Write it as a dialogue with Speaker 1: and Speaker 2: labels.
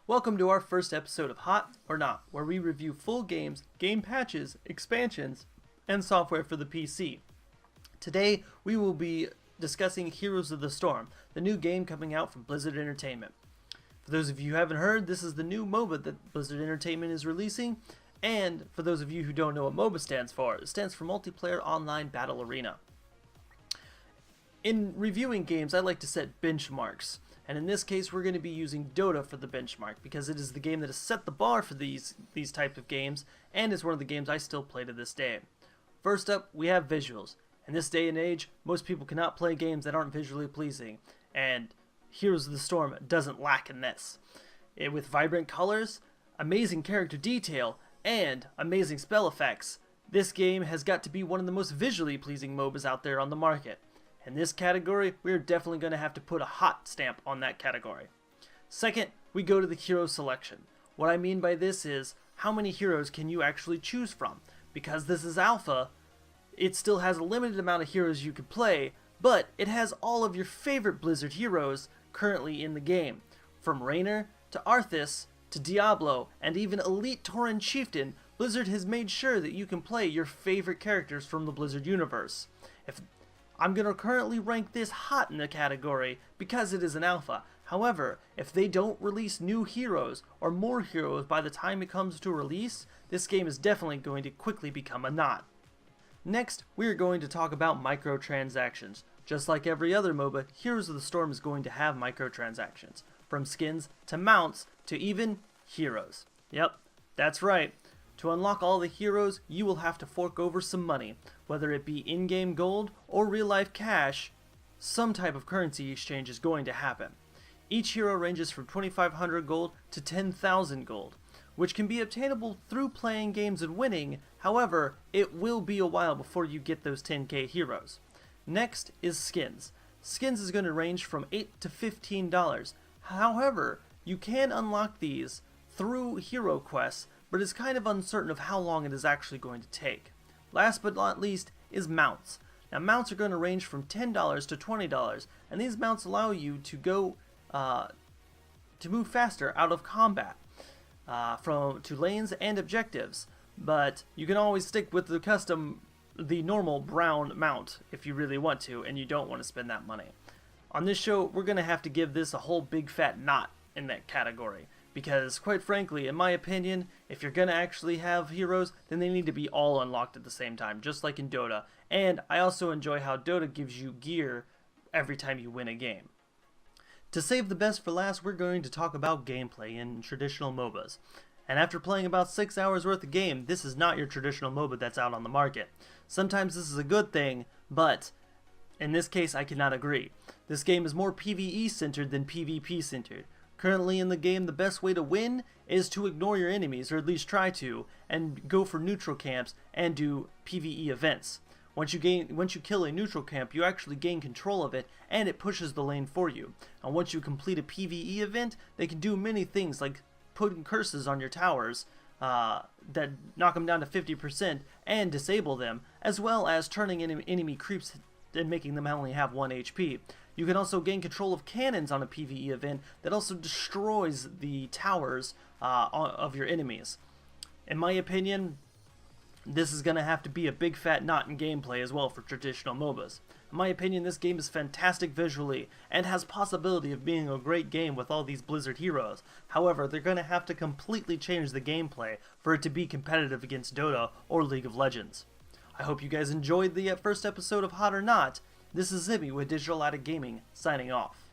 Speaker 1: Welcome to our first episode of Hot or Not, where we review full games, game patches, expansions, and software for the PC. Today, we will be discussing Heroes of the Storm, the new game coming out from Blizzard Entertainment. For those of you who haven't heard, this is the new MOBA that Blizzard Entertainment is releasing, and for those of you who don't know what MOBA stands for, it stands for Multiplayer Online Battle Arena. In reviewing games, I like to set benchmarks. And in this case, we're going to be using Dota for the benchmark because it is the game that has set the bar for these types of games, and is one of the games I still play to this day. First up, we have visuals. In this day and age, most people cannot play games that aren't visually pleasing, and Heroes of the Storm doesn't lack in this. With vibrant colors, amazing character detail, and amazing spell effects, this game has got to be one of the most visually pleasing MOBAs out there on the market. In this category, we're definitely going to have to put a hot stamp on that category. Second, we go to the hero selection. What I mean by this is, how many heroes can you actually choose from? Because this is alpha, it still has a limited amount of heroes you can play, but it has all of your favorite Blizzard heroes currently in the game. From Raynor, to Arthas, to Diablo, and even Elite Tauren Chieftain, Blizzard has made sure that you can play your favorite characters from the Blizzard universe. I'm going to currently rank this hot in the category because it is an alpha. However, if they don't release new heroes or more heroes by the time it comes to release, this game is definitely going to quickly become a not. Next, we are going to talk about microtransactions. Just like every other MOBA, Heroes of the Storm is going to have microtransactions. From skins to mounts to even heroes. Yep, that's right. To unlock all the heroes, you will have to fork over some money. Whether it be in-game gold or real-life cash, some type of currency exchange is going to happen. Each hero ranges from 2,500 gold to 10,000 gold, which can be obtainable through playing games and winning. However, it will be a while before you get those 10k heroes. Next is skins. Skins is going to range from $8 to $15. However, you can unlock these through hero quests, but it's kind of uncertain of how long it is actually going to take. Last but not least is mounts. Now mounts are going to range from $10 to $20, and these mounts allow you to go to move faster out of combat to lanes and objectives. But you can always stick with the normal brown mount if you really want to, and you don't want to spend that money. On this show, we're going to have to give this a whole big fat knot in that category. Because, quite frankly, in my opinion, if you're going to actually have heroes, then they need to be all unlocked at the same time, just like in Dota. And I also enjoy how Dota gives you gear every time you win a game. To save the best for last, we're going to talk about gameplay in traditional MOBAs. And after playing about 6 hours worth of game, this is not your traditional MOBA that's out on the market. Sometimes this is a good thing, but in this case I cannot agree. This game is more PvE centered than PvP centered. Currently in the game, the best way to win is to ignore your enemies, or at least try to, and go for neutral camps and do PvE events. Once you kill a neutral camp, you actually gain control of it, and it pushes the lane for you. And once you complete a PvE event, they can do many things like putting curses on your towers that knock them down to 50% and disable them, as well as turning enemy creeps and making them only have 1 HP. You can also gain control of cannons on a PvE event that also destroys the towers of your enemies. In my opinion, this is going to have to be a big fat knot in gameplay as well for traditional MOBAs. In my opinion, this game is fantastic visually and has possibility of being a great game with all these Blizzard heroes. However, they're going to have to completely change the gameplay for it to be competitive against Dota or League of Legends. I hope you guys enjoyed the first episode of Hot or Not. This is Zibby with Digital Addict Gaming, signing off.